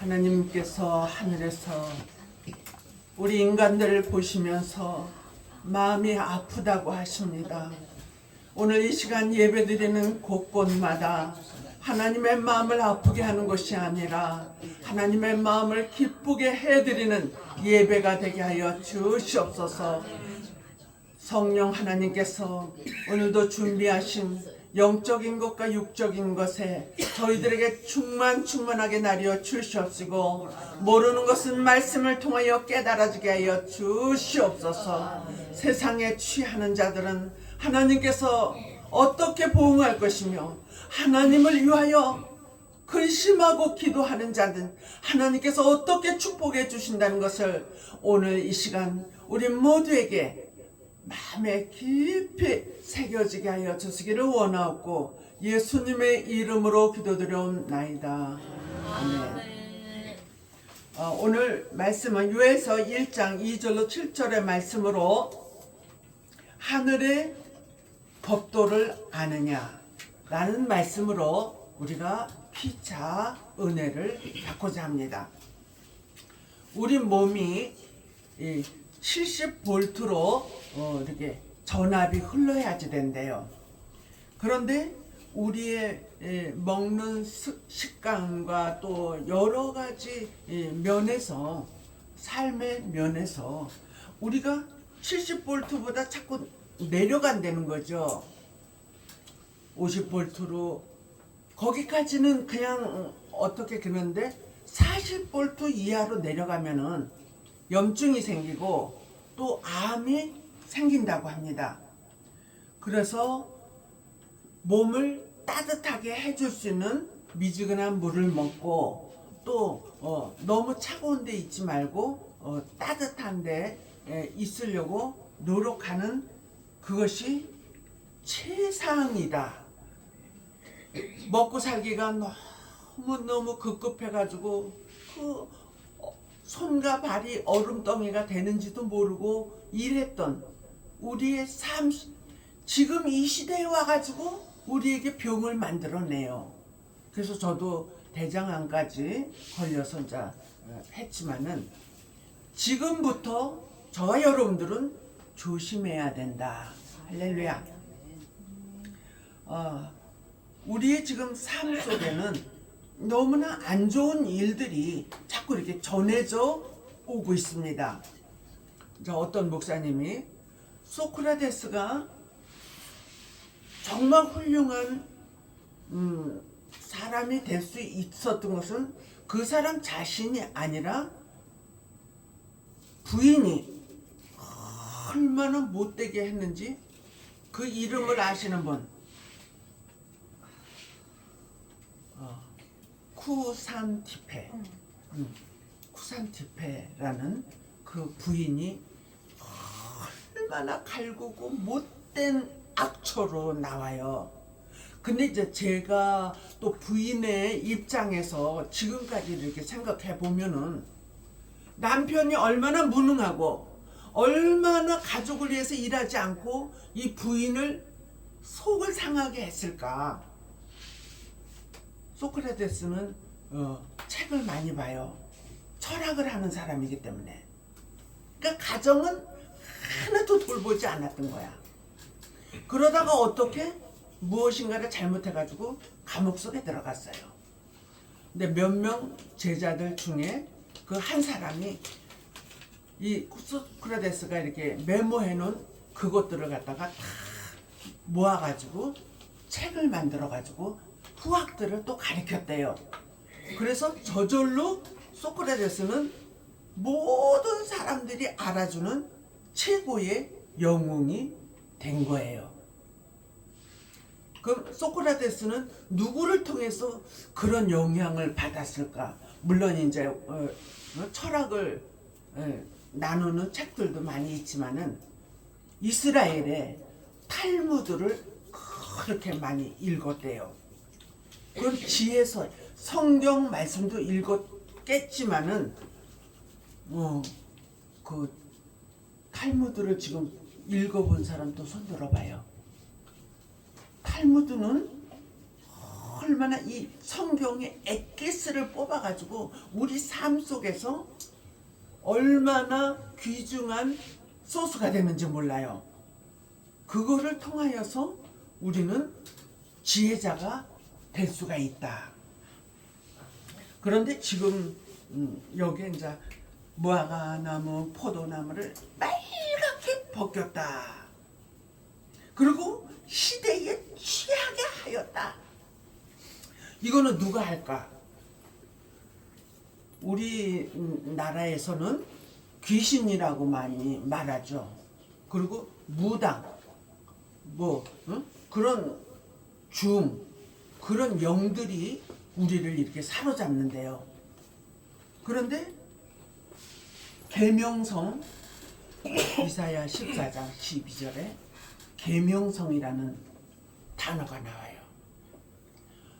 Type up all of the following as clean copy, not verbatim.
하나님께서 하늘에서 우리 인간들을 보시면서 마음이 아프다고 하십니다. 오늘 이 시간 예배드리는 곳곳마다 하나님의 마음을 아프게 하는 것이 아니라 하나님의 마음을 기쁘게 해드리는 예배가 되게 하여 주시옵소서. 성령 하나님께서 오늘도 준비하신 영적인 것과 육적인 것에 저희들에게 충만하게 나뉘어 주시옵시고, 모르는 것은 말씀을 통하여 깨달아지게 하여 주시옵소서. 세상에 취하는 자들은 하나님께서 어떻게 보응할 것이며, 하나님을 위하여 근심하고 기도하는 자는 하나님께서 어떻게 축복해 주신다는 것을 오늘 이 시간 우리 모두에게 마음에 깊이 새겨지게 하여 주시기를 원하옵고, 예수님의 이름으로 기도드려옵나이다. 아멘. 오늘 말씀은 요에서 1장 2절로 7절의 말씀으로 하늘의 법도를 아느냐 라는 말씀으로 우리가 피차 은혜를 받고자 합니다. 우리 몸이 70볼트로 이렇게 전압이 흘러야지 된대요. 그런데 우리의 먹는 식감과 또 여러 가지 면에서, 삶의 면에서 우리가 70볼트보다 자꾸 내려간다는 거죠. 50볼트로 거기까지는 그냥 어떻게 그러는데 40볼트 이하로 내려가면은 염증이 생기고 또 암이 생긴다고 합니다. 그래서 몸을 따뜻하게 해줄 수 있는 미지근한 물을 먹고, 또 너무 차가운 데 있지 말고 따뜻한 데 있으려고 노력하는 그것이 최상이다. 먹고 살기가 너무 급급해가지고 그 손과 발이 얼음덩이가 되는지도 모르고 이랬던 우리의 삶, 지금 이 시대에 와가지고 우리에게 병을 만들어내요. 그래서 저도 대장암까지 걸려서 이제 했지만은 지금부터 저와 여러분들은 조심해야 된다. 할렐루야. 우리의 지금 삶 속에는 너무나 안 좋은 일들이 자꾸 이렇게 전해져 오고 있습니다. 어떤 목사님이 소크라테스가 정말 훌륭한 사람이 될 수 있었던 것은 그 사람 자신이 아니라 부인이 얼마나 못되게 했는지 그 이름을 아시는 분, 쿠산티페라는 그 부인이 얼마나 갈구고 못된 악초로 나와요. 근데 이제 제가 또 부인의 입장에서 지금까지 이렇게 생각해 보면은 남편이 얼마나 무능하고 얼마나 가족을 위해서 일하지 않고 이 부인을 속을 상하게 했을까. 소크라테스는 책을 많이 봐요. 철학을 하는 사람이기 때문에. 그러니까 가정은 하나도 돌보지 않았던 거야. 그러다가 어떻게 무엇인가를 잘못해가지고 감옥 속에 들어갔어요. 근데 몇 명 제자들 중에 그 한 사람이 이 소크라테스가 이렇게 메모해놓은 그것들을 갖다가 다 모아가지고 책을 만들어가지고 후학들을 또 가르쳤대요. 그래서 저절로 소크라테스는 모든 사람들이 알아주는 최고의 영웅이 된 거예요. 그럼 소크라테스는 누구를 통해서 그런 영향을 받았을까? 물론 이제 철학을 나누는 책들도 많이 있지만은 이스라엘의 탈무드를 그렇게 많이 읽었대요. 그런 지혜서 성경 말씀도 읽었겠지만은 그 탈무드를 지금 읽어본 사람도 손 들어봐요. 탈무드는 얼마나 이 성경의 엑기스를 뽑아가지고 우리 삶 속에서 얼마나 귀중한 소스가 되는지 몰라요. 그거를 통하여서 우리는 지혜자가 될 수가 있다. 그런데 지금 여기에 이제 무화과나무, 포도나무를 빨갛게 벗겼다. 그리고 시대에 취하게 하였다. 이거는 누가 할까? 우리 나라에서는 귀신이라고 많이 말하죠. 그리고 무당, 그런 그런 영들이 우리를 이렇게 사로잡는데요. 그런데 계명성 이사야 14장 12절에 계명성이라는 단어가 나와요.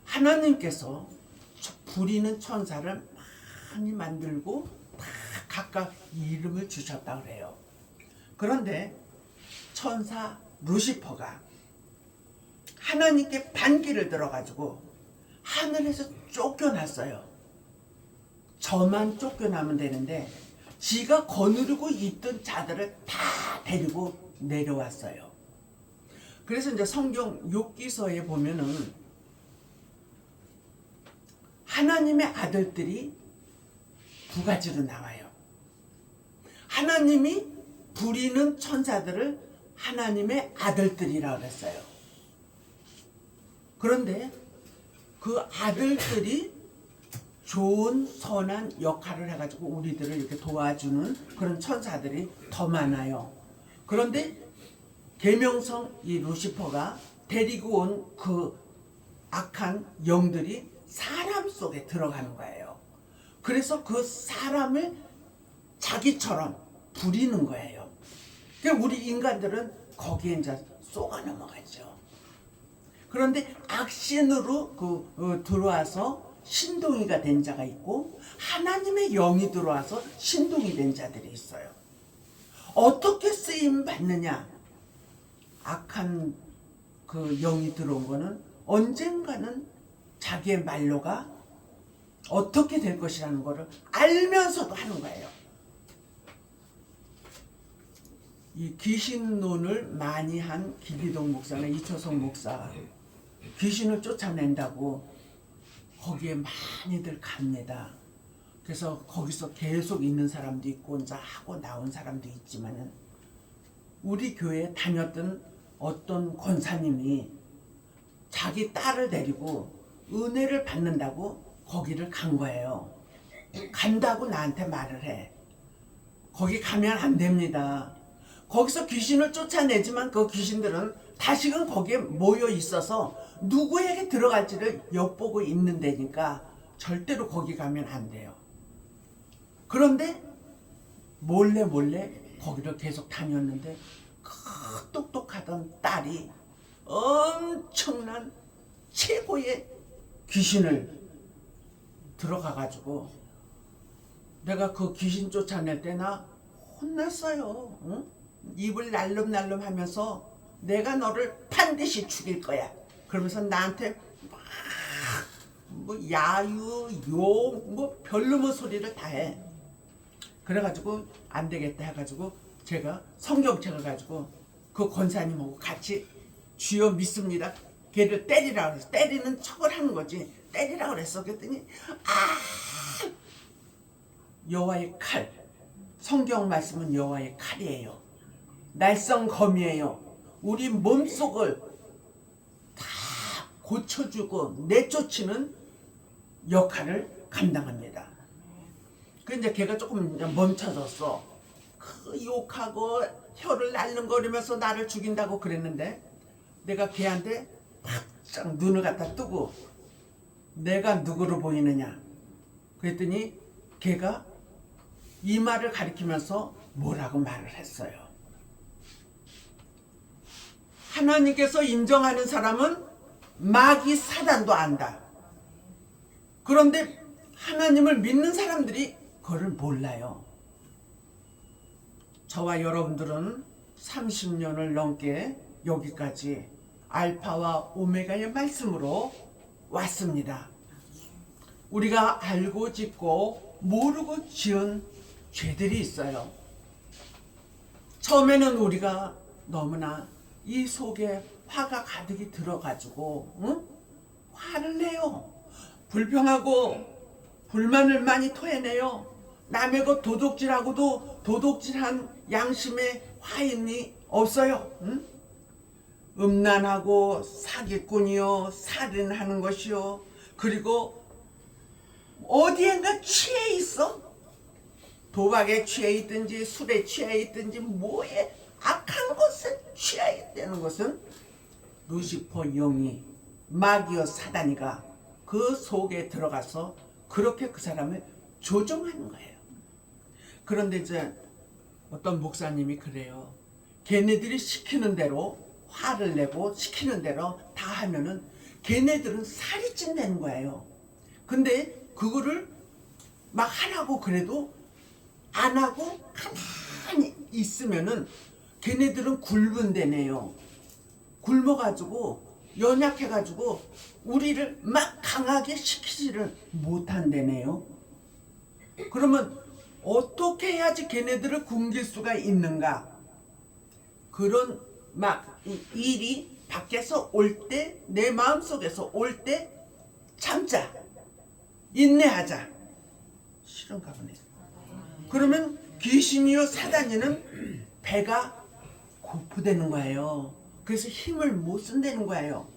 하나님께서 부리는 천사를 많이 만들고 다 각각 이름을 주셨다 그래요. 그런데 천사 루시퍼가 하나님께 반기를 들어가지고 하늘에서 쫓겨났어요. 저만 쫓겨나면 되는데 지가 거느리고 있던 자들을 다 데리고 내려왔어요. 그래서 이제 성경 욥기서에 보면은 하나님의 아들들이 두 가지로 나와요. 하나님이 부리는 천사들을 하나님의 아들들이라고 그랬어요. 그런데 그 아들들이 좋은 선한 역할을 해가지고 우리들을 이렇게 도와주는 그런 천사들이 더 많아요. 그런데 계명성 이 루시퍼가 데리고 온 그 악한 영들이 사람 속에 들어가는 거예요. 그래서 그 사람을 자기처럼 부리는 거예요. 그러니까 우리 인간들은 거기에 이제 쏘가 넘어가죠. 그런데 악신으로 들어와서 신동이가 된 자가 있고 하나님의 영이 들어와서 신동이 된 자들이 있어요. 어떻게 쓰임 받느냐? 악한 그 영이 들어온 거는 언젠가는 자기의 말로가 어떻게 될 것이라는 것을 알면서도 하는 거예요. 이 귀신론을 많이 한 기비동 목사나 이초성 목사, 귀신을 쫓아낸다고 거기에 많이들 갑니다. 그래서 거기서 계속 있는 사람도 있고 이제 하고 나온 사람도 있지만은 우리 교회에 다녔던 어떤 권사님이 자기 딸을 데리고 은혜를 받는다고 거기를 간 거예요. 간다고 나한테 말을 해. 거기 가면 안 됩니다. 거기서 귀신을 쫓아내지만 그 귀신들은 다시금 거기에 모여 있어서 누구에게 들어갈지를 엿보고 있는 데니까 절대로 거기 가면 안 돼요. 그런데 몰래 거기를 계속 다녔는데 그 똑똑하던 딸이 엄청난 최고의 귀신을 들어가가지고 내가 그 귀신 쫓아낼 때 나 혼났어요. 응? 입을 날름날름 하면서 내가 너를 반드시 죽일 거야. 그러면서 나한테 뭐 야유, 욕, 뭐 별놈의 소리를 다 해. 그래가지고 안 되겠다 해가지고 제가 성경책을 가지고 그 권사님하고 같이 주여 믿습니다. 걔를 때리라 그랬어. 때리는 척을 하는 거지. 때리라 그랬어. 그랬더니 여호와의 칼. 성경 말씀은 여호와의 칼이에요. 날성검이에요. 우리 몸속을 다 고쳐주고 내쫓는 역할을 감당합니다. 그 이제 걔가 조금 멈춰졌어. 그 욕하고 혀를 날름거리면서 나를 죽인다고 그랬는데 내가 걔한테 바짝 눈을 갖다 뜨고 내가 누구로 보이느냐 그랬더니 걔가 이 말을 가리키면서 뭐라고 말을 했어요. 하나님께서 인정하는 사람은 마귀 사단도 안다. 그런데 하나님을 믿는 사람들이 그걸 몰라요. 저와 여러분들은 30년을 넘게 여기까지 알파와 오메가의 말씀으로 왔습니다. 우리가 알고 짓고 모르고 지은 죄들이 있어요. 처음에는 우리가 너무나 이 속에 화가 가득히 들어가지고 화를 내요. 불평하고 불만을 많이 토해내요. 남의 것 도둑질하고도 도둑질한 양심에 화인이 없어요. 음란하고 사기꾼이요, 살인하는 것이요, 그리고 어디엔가 취해 있어. 도박에 취해 있든지 술에 취해 있든지 뭐에 악한 것에 취해 있다는 것은 루시퍼 영이 마귀여 사단이가 그 속에 들어가서 그렇게 그 사람을 조종하는 거예요. 그런데 이제 어떤 목사님이 그래요. 걔네들이 시키는 대로 화를 내고 시키는 대로 다 하면은 걔네들은 살이 찐다는 거예요. 근데 그거를 막 하라고 그래도 안 하고 가만히 있으면은 걔네들은 굶은데네요. 굶어가지고 연약해가지고 우리를 막 강하게 시키지를 못한대네요. 그러면 어떻게 해야지 걔네들을 굶길 수가 있는가? 그런 막 일이 밖에서 올 때, 내 마음속에서 올 때 참자, 인내하자. 싫은가 보네. 그러면 귀신이요 사단이는 배가 고프되는 거예요. 그래서 힘을 못 쓴다는 거예요.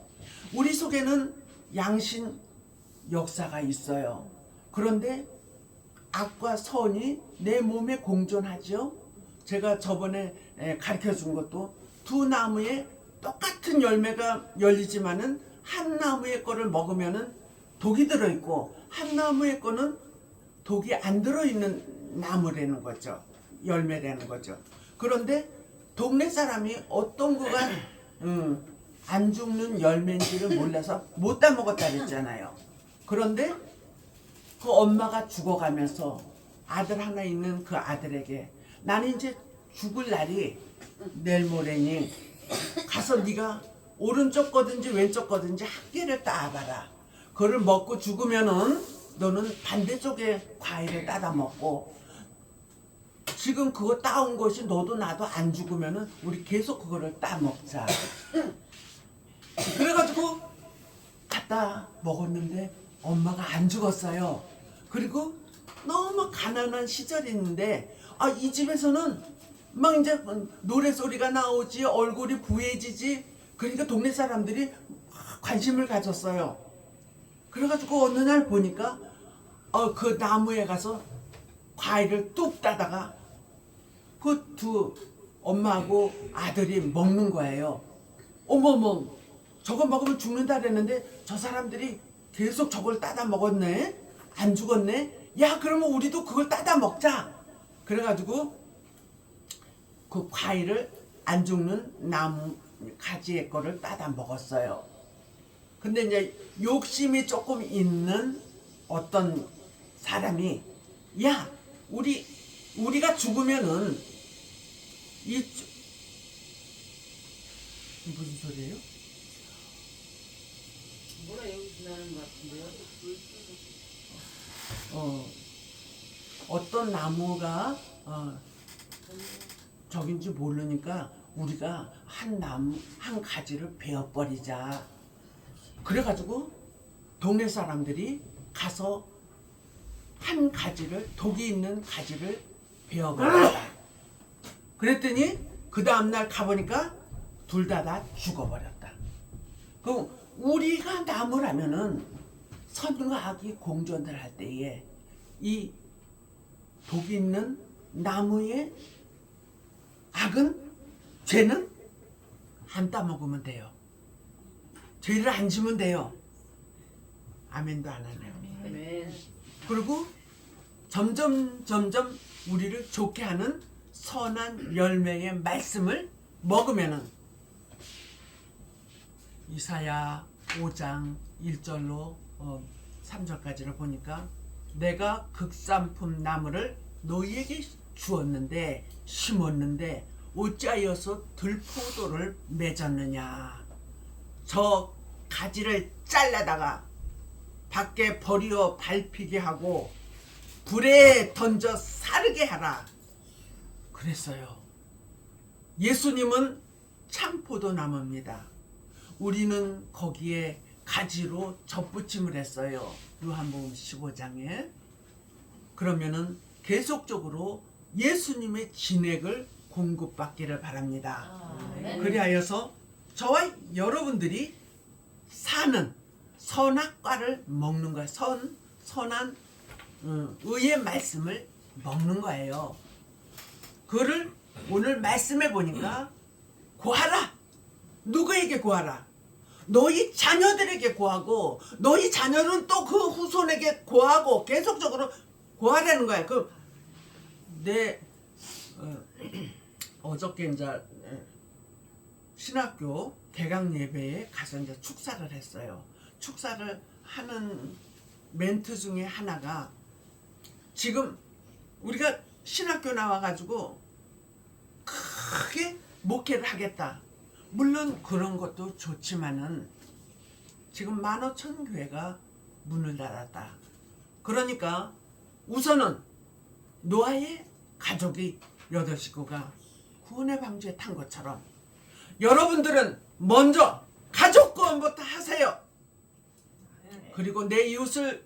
우리 속에는 양심 역사가 있어요. 그런데 악과 선이 내 몸에 공존하죠. 제가 저번에 가르쳐 준 것도 두 나무에 똑같은 열매가 열리지만은 한 나무의 거를 먹으면은 독이 들어있고 한 나무의 거는 독이 안 들어있는 나무라는 거죠. 열매라는 거죠. 그런데 동네 사람이 어떤 거가 안 죽는 열매인지를 몰라서 못 다 먹었다 그랬잖아요. 그런데 그 엄마가 죽어가면서 아들 하나 있는 그 아들에게 나는 이제 죽을 날이 내일 모레니 가서 네가 오른쪽 거든지 왼쪽 거든지 한 개를 따봐라. 그걸 먹고 죽으면은 너는 반대쪽에 과일을 따다 먹고 지금 그거 따온 것이 너도 나도 안 죽으면은 우리 계속 그거를 따 먹자. 그래가지고 갖다 먹었는데 엄마가 안 죽었어요. 그리고 너무 가난한 시절이 있는데 이 집에서는 막 이제 노래소리가 나오지, 얼굴이 부해지지. 그러니까 동네 사람들이 관심을 가졌어요. 그래가지고 어느 날 보니까 그 나무에 가서 과일을 뚝 따다가 그 두 엄마하고 아들이 먹는 거예요. 어머머, 저거 먹으면 죽는다 그랬는데 저 사람들이 계속 저걸 따다 먹었네? 안 죽었네? 야, 그러면 우리도 그걸 따다 먹자. 그래가지고 그 과일을 안 죽는 나무 가지의 거를 따다 먹었어요. 근데 이제 욕심이 조금 있는 어떤 사람이 야, 우리가 죽으면은 이 무슨 소리예요? 뭐라 여기서 나는 것 같은데요? 어떤 나무가 저긴지 모르니까 우리가 한 가지를 베어버리자. 그래가지고 동네 사람들이 가서 한 가지를, 독이 있는 가지를 베어버렸다. 그랬더니 그 다음날 가보니까 둘 다 죽어버렸다. 그럼 우리가 나무라면은 선과 악이 공존을 할 때에 이 독이 있는 나무의 악은, 죄는 안 따먹으면 돼요. 죄를 안 지면 돼요. 아멘도 안 하네요. 아멘. 그리고 점점 우리를 좋게 하는 선한 열매의 말씀을 먹으면은 이사야 5장 1절로 3절까지를 보니까 내가 극산품 나무를 너희에게 주었는데 심었는데 어찌하여서 들포도를 맺었느냐. 저 가지를 잘라다가 밖에 버리어 밟히게 하고 불에 던져 사르게 하라 그랬어요. 예수님은 참포도나무입니다. 우리는 거기에 가지로 접붙임을 했어요. 요한복음 15장에. 그러면은 계속적으로 예수님의 진액을 공급받기를 바랍니다. 그리하여서 저와 여러분들이 사는 선악과를 먹는 거예요. 선한 의의 말씀을 먹는 거예요. 그를 오늘 말씀해 보니까 구하라. 누구에게 구하라? 너희 자녀들에게 구하고 너희 자녀는 또 그 후손에게 구하고 계속적으로 구하라는 거야. 내 어저께 이제 신학교 개강 예배에 가서 이제 축사를 했어요. 축사를 하는 멘트 중에 하나가 지금 우리가 신학교 나와가지고 크게 목회를 하겠다. 물론 그런 것도 좋지만은 지금 15,000교회가 문을 닫았다. 그러니까 우선은 노아의 가족이 8식구가 구원의 방주에 탄 것처럼 여러분들은 먼저 가족 구원부터 하세요. 그리고 내 이웃을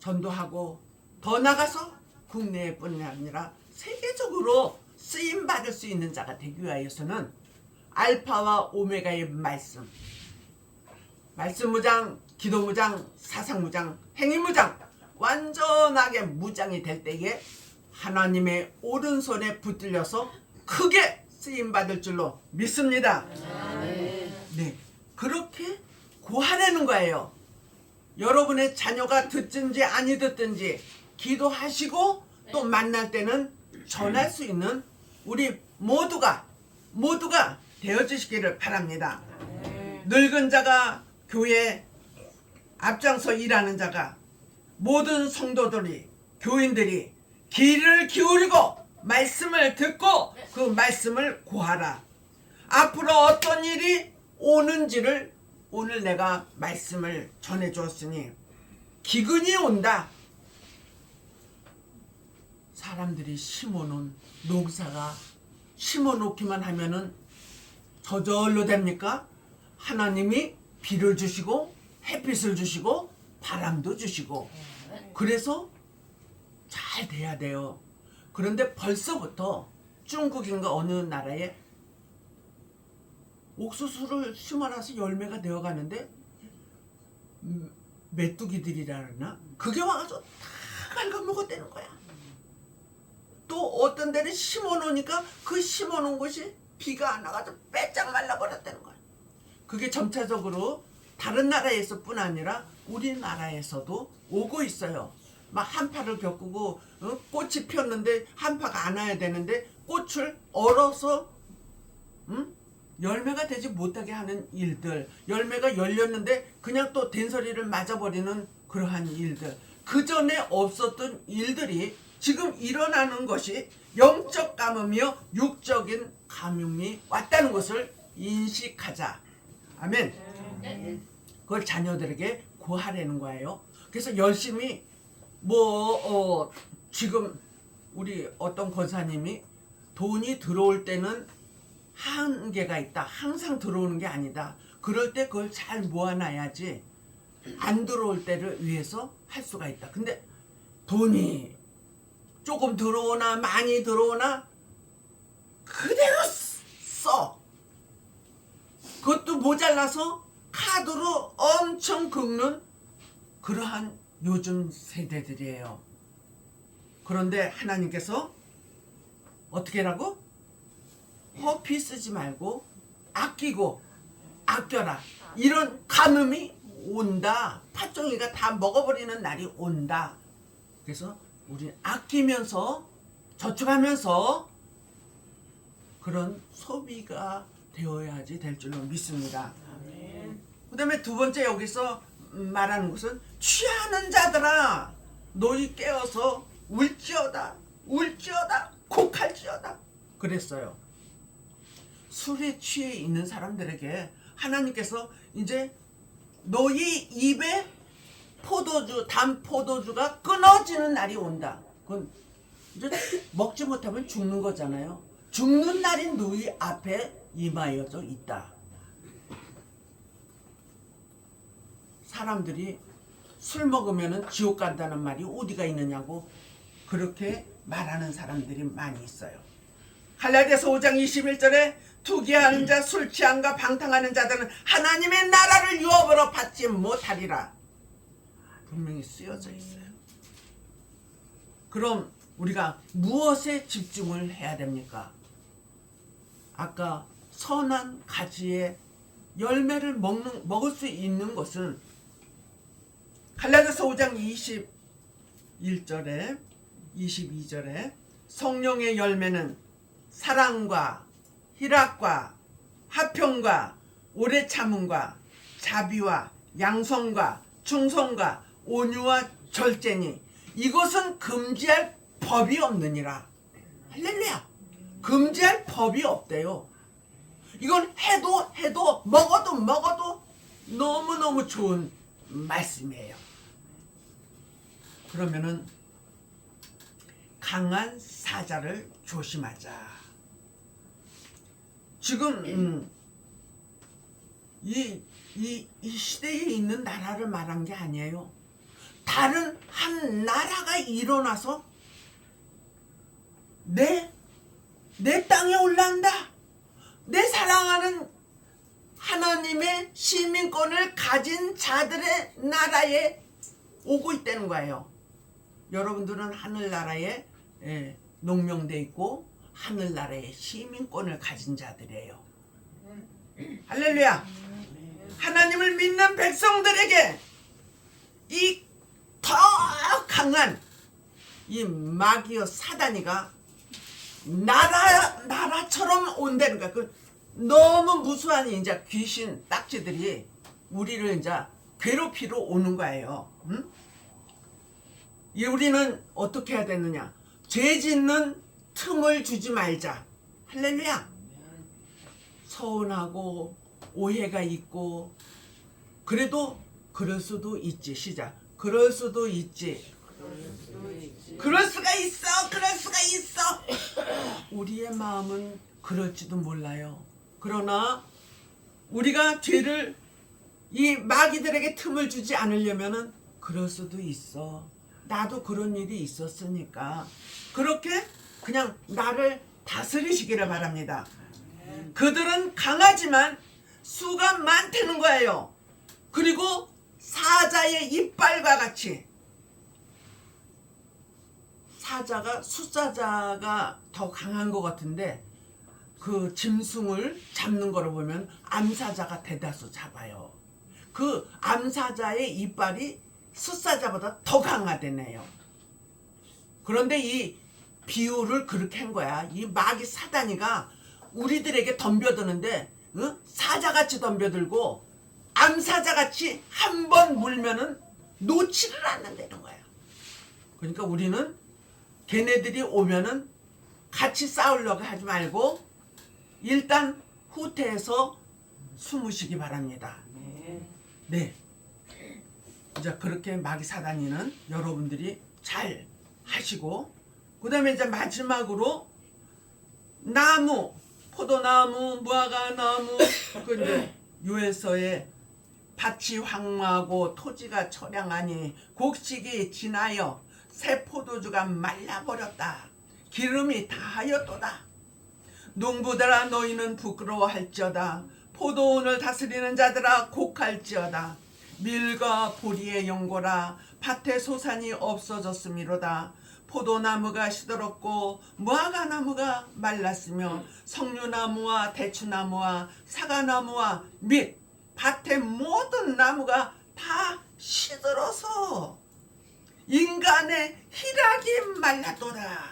전도하고 더 나가서 국내뿐이 아니라 세계적으로 쓰임 받을 수 있는 자가 되기 위하여서는 알파와 오메가의 말씀 무장, 기도 무장, 사상 무장, 행위 무장 완전하게 무장이 될 때에 하나님의 오른손에 붙들려서 크게 쓰임 받을 줄로 믿습니다. 네, 그렇게 구하라는 거예요. 여러분의 자녀가 듣든지 아니 듣든지 기도하시고 또 만날 때는 전할 수 있는 우리 모두가 되어주시기를 바랍니다. 늙은 자가 교회 앞장서 일하는 자가 모든 성도들이 교인들이 귀를 기울이고 말씀을 듣고 그 말씀을 구하라. 앞으로 어떤 일이 오는지를 오늘 내가 말씀을 전해 주었으니 기근이 온다. 사람들이 심어놓은 농사가 심어놓기만 하면은 저절로 됩니까? 하나님이 비를 주시고 햇빛을 주시고 바람도 주시고 그래서 잘 돼야 돼요. 그런데 벌써부터 중국인가 어느 나라에 옥수수를 심어놔서 열매가 되어가는데 메뚜기들이라 그러나 그게 와서 다 갉아먹었다는 거야. 또 어떤 데는 심어놓으니까 그 심어놓은 곳이 비가 안 와가지고 빼짝 말라버렸다는 거야. 그게 점차적으로 다른 나라에서 뿐 아니라 우리나라에서도 오고 있어요. 막 한파를 겪고 꽃이 폈는데 한파가 안 와야 되는데 꽃을 얼어서 열매가 되지 못하게 하는 일들, 열매가 열렸는데 그냥 또 된소리를 맞아버리는 그러한 일들, 그 전에 없었던 일들이 지금 일어나는 것이 영적 감염이요 육적인 감염이 왔다는 것을 인식하자. 아멘. 그걸 자녀들에게 구하라는 거예요. 그래서 열심히 지금 우리 어떤 권사님이 돈이 들어올 때는 한계가 있다. 항상 들어오는 게 아니다. 그럴 때 그걸 잘 모아놔야지 안 들어올 때를 위해서 할 수가 있다. 근데 돈이 조금 들어오나 많이 들어오나 그대로 써. 그것도 모자라서 카드로 엄청 긁는 그러한 요즘 세대들이에요. 그런데 하나님께서 어떻게 하라고? 허피 쓰지 말고 아끼고 아껴라. 이런 감음이 온다. 팥종이가 다 먹어버리는 날이 온다. 그래서 우리 아끼면서 저축하면서 그런 소비가 되어야지 될 줄로 믿습니다. 그 다음에 두 번째 여기서 말하는 것은 취하는 자들아 너희 깨어서 울지어다 곡할지어다 그랬어요. 술에 취해 있는 사람들에게 하나님께서 이제 너희 입에 포도주, 단 포도주가 끊어지는 날이 온다. 그건 이제 먹지 못하면 죽는 거잖아요. 죽는 날이 누이 앞에 임하여져 있다. 사람들이 술 먹으면 지옥 간다는 말이 어디가 있느냐고 그렇게 말하는 사람들이 많이 있어요. 갈라디아서 5장 21절에 투기하는 자, 술 취함과 방탕하는 자들은 하나님의 나라를 유업으로 받지 못하리라. 분명히 쓰여져 있어요. 그럼 우리가 무엇에 집중을 해야 됩니까? 아까 선한 가지의 열매를 먹을 수 있는 것은 갈라디아서 5장 21절에 22절에 성령의 열매는 사랑과 희락과 화평과 오래 참음과 자비와 양성과 충성과 온유와 절제니 이것은 금지할 법이 없느니라. 할렐루야. 금지할 법이 없대요. 이건 해도 먹어도 너무너무 좋은 말씀이에요. 그러면은 강한 사자를 조심하자. 지금 이 시대에 있는 나라를 말한 게 아니에요. 다른 한 나라가 일어나서 내 땅에 올라온다. 내 사랑하는 하나님의 시민권을 가진 자들의 나라에 오고 있다는 거예요. 여러분들은 하늘나라에 농명돼 있고 하늘나라의 시민권을 가진 자들이에요. 할렐루야. 하나님을 믿는 백성들에게 이 더 강한 이 마귀여 사단이가 나라처럼 온다는 거야. 그 너무 무수한 이제 귀신 딱지들이 우리를 이제 괴롭히러 오는 거예요. 응? 우리는 어떻게 해야 되느냐? 죄 짓는 틈을 주지 말자. 할렐루야. 서운하고 오해가 있고 그래도 그럴 수도 있지. 시작. 그럴 수도 있지. 그럴 수가 있어. 우리의 마음은 그럴지도 몰라요. 그러나 우리가 죄를 이 마귀들에게 틈을 주지 않으려면은 그럴 수도 있어. 나도 그런 일이 있었으니까 그렇게 그냥 나를 다스리시기를 바랍니다. 그들은 강하지만 수가 많다는 거예요. 그리고 사자의 이빨과 같이 숫사자가 더 강한 것 같은데 그 짐승을 잡는 거를 보면 암사자가 대다수 잡아요. 그 암사자의 이빨이 숫사자보다 더 강하대네요. 그런데 이 비유를 그렇게 한 거야. 이 마귀 사단이가 우리들에게 덤벼드는데 사자같이 덤벼들고 암사자같이 한 번 물면은 놓지를 않는다는 거야. 그러니까 우리는 걔네들이 오면은 같이 싸우려고 하지 말고 일단 후퇴해서 숨으시기 바랍니다. 네. 이제 그렇게 마귀 사단이는 여러분들이 잘 하시고 그 다음에 이제 마지막으로 나무, 포도나무, 무화과나무 그 이제 요에서의 밭이 황무하고 토지가 처량하니 곡식이 지나여 새 포도주가 말라버렸다. 기름이 다하였도다. 농부들아 너희는 부끄러워할지어다. 포도원을 다스리는 자들아 곡할지어다. 밀과 보리의 연고라 밭에 소산이 없어졌음이로다. 포도나무가 시들었고 무화과나무가 말랐으며 석류나무와 대추나무와 사과나무와 및 밭의 모든 나무가 다 시들어서 인간의 희락이 말랐도다.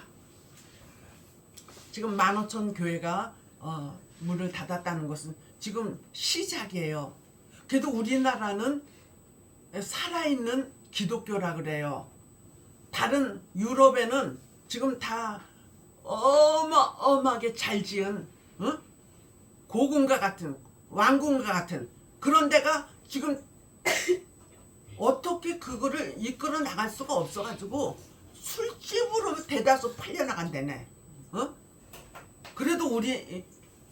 지금 15,000 교회가 문을 닫았다는 것은 지금 시작이에요. 그래도 우리나라는 살아있는 기독교라 그래요. 다른 유럽에는 지금 다 어마어마하게 잘 지은 고궁과 같은 왕궁과 같은 그런 데가 지금 어떻게 그거를 이끌어 나갈 수가 없어가지고 술집으로 대다수 팔려 나간다네. 그래도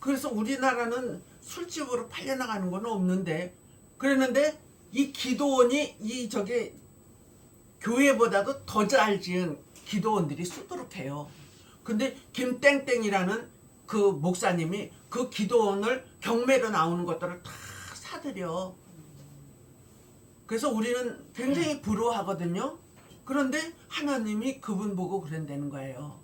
그래서 우리나라는 술집으로 팔려 나가는 건 없는데, 그랬는데 이 기도원이 교회보다도 더 잘 지은 기도원들이 수두룩해요. 근데 김땡땡이라는 그 목사님이 그 기도원을 경매로 나오는 것들을 다 사들여. 그래서 우리는 굉장히 부러워하거든요. 그런데 하나님이 그분 보고 그런다는 거예요.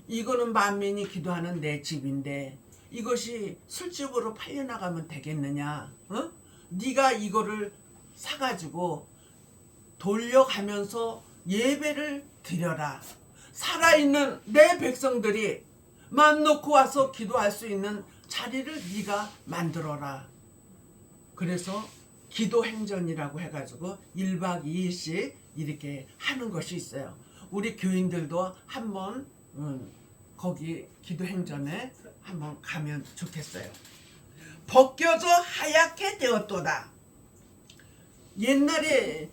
이거는 만민이 기도하는 내 집인데 이것이 술집으로 팔려나가면 되겠느냐? 네가 이거를 사가지고 돌려가면서 예배를 드려라. 살아있는 내 백성들이 마음 놓고 와서 기도할 수 있는 자리를 네가 만들어라. 그래서 기도행전이라고 해가지고 1박 2일씩 이렇게 하는 것이 있어요. 우리 교인들도 한번 거기 기도행전에 한번 가면 좋겠어요. 벗겨져 하얗게 되었도다. 옛날에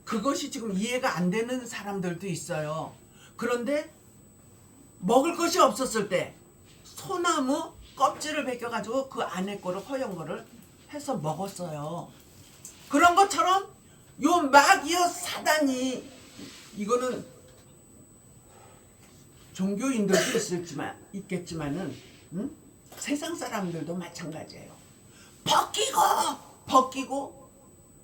그것이 지금 이해가 안 되는 사람들도 있어요. 그런데 먹을 것이 없었을 때 소나무 껍질을 벗겨가지고 그 안에 거를 허연 거를 해서 먹었어요. 그런 것처럼 요 마귀여 사단이, 이거는 종교인들도 있겠지만은 세상 사람들도 마찬가지예요. 벗기고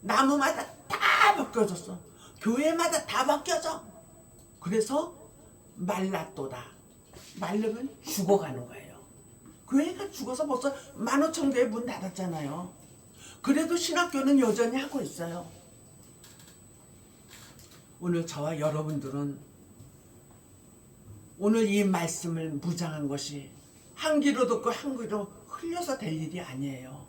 나무마다 다 벗겨졌어. 교회마다 다 벗겨져. 그래서 말랐도다. 말르면 죽어가는 거예요. 교회가 죽어서 벌써 15,000교회 문 닫았잖아요. 그래도 신학교는 여전히 하고 있어요. 오늘 저와 여러분들은 오늘 이 말씀을 무장한 것이 한 귀로 듣고 한 귀로 흘려서 될 일이 아니에요.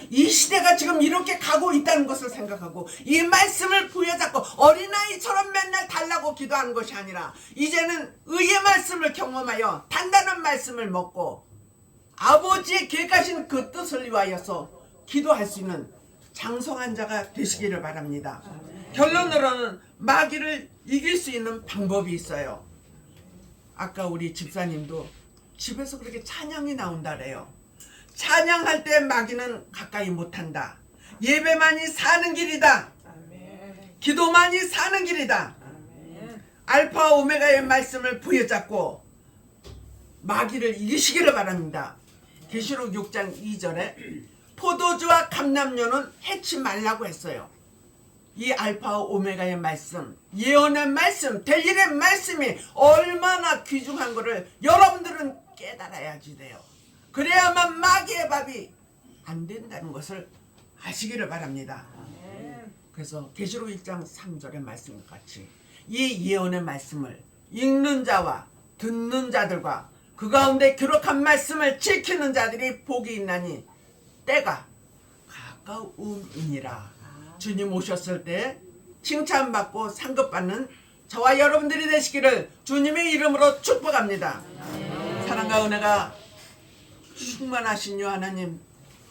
이 시대가 지금 이렇게 가고 있다는 것을 생각하고 이 말씀을 부여잡고 어린아이처럼 맨날 달라고 기도하는 것이 아니라 이제는 의의 말씀을 경험하여 단단한 말씀을 먹고 아버지의 계획하신 그 뜻을 위하여서 기도할 수 있는 장성한 자가 되시기를 바랍니다. 결론으로는 마귀를 이길 수 있는 방법이 있어요. 아까 우리 집사님도 집에서 그렇게 찬양이 나온다래요. 찬양할 때 마귀는 가까이 못한다. 예배만이 사는 길이다. 기도만이 사는 길이다. 알파 오메가의 말씀을 부여잡고 마귀를 이기시기를 바랍니다. 계시록 6장 2절에 포도주와 감람료는 해치 말라고 했어요. 이 알파 오메가의 말씀, 예언의 말씀, 될 일의 말씀이 얼마나 귀중한 것을 여러분들은 깨달아야지 돼요. 그래야만 마귀의 밥이 안 된다는 것을 아시기를 바랍니다. 그래서 계시록 1장 3절의 말씀과 같이 이 예언의 말씀을 읽는 자와 듣는 자들과 그 가운데 기록한 말씀을 지키는 자들이 복이 있나니 때가 가까움이니라. 주님 오셨을 때 칭찬받고 상급받는 저와 여러분들이 되시기를 주님의 이름으로 축복합니다. 사랑과 은혜가 충만하신 유 하나님,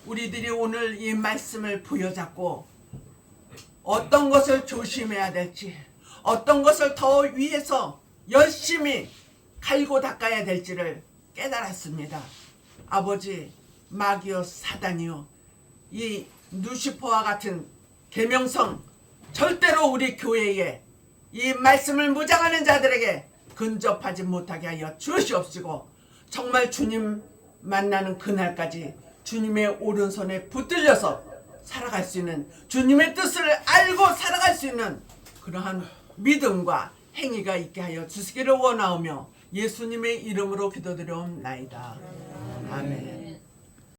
우리들이 오늘 이 말씀을 부여잡고 어떤 것을 조심해야 될지, 어떤 것을 더 위해서 열심히 갈고 닦아야 될지를 깨달았습니다. 아버지, 마귀여 사단이여, 이 누시퍼와 같은 계명성 절대로 우리 교회에 이 말씀을 무장하는 자들에게 근접하지 못하게 하여 주시옵시고, 정말 주님 만나는 그날까지 주님의 오른손에 붙들려서 살아갈 수 있는, 주님의 뜻을 알고 살아갈 수 있는 그러한 믿음과 행위가 있게 하여 주시기를 원하오며 예수님의 이름으로 기도드려옵나이다. 아멘.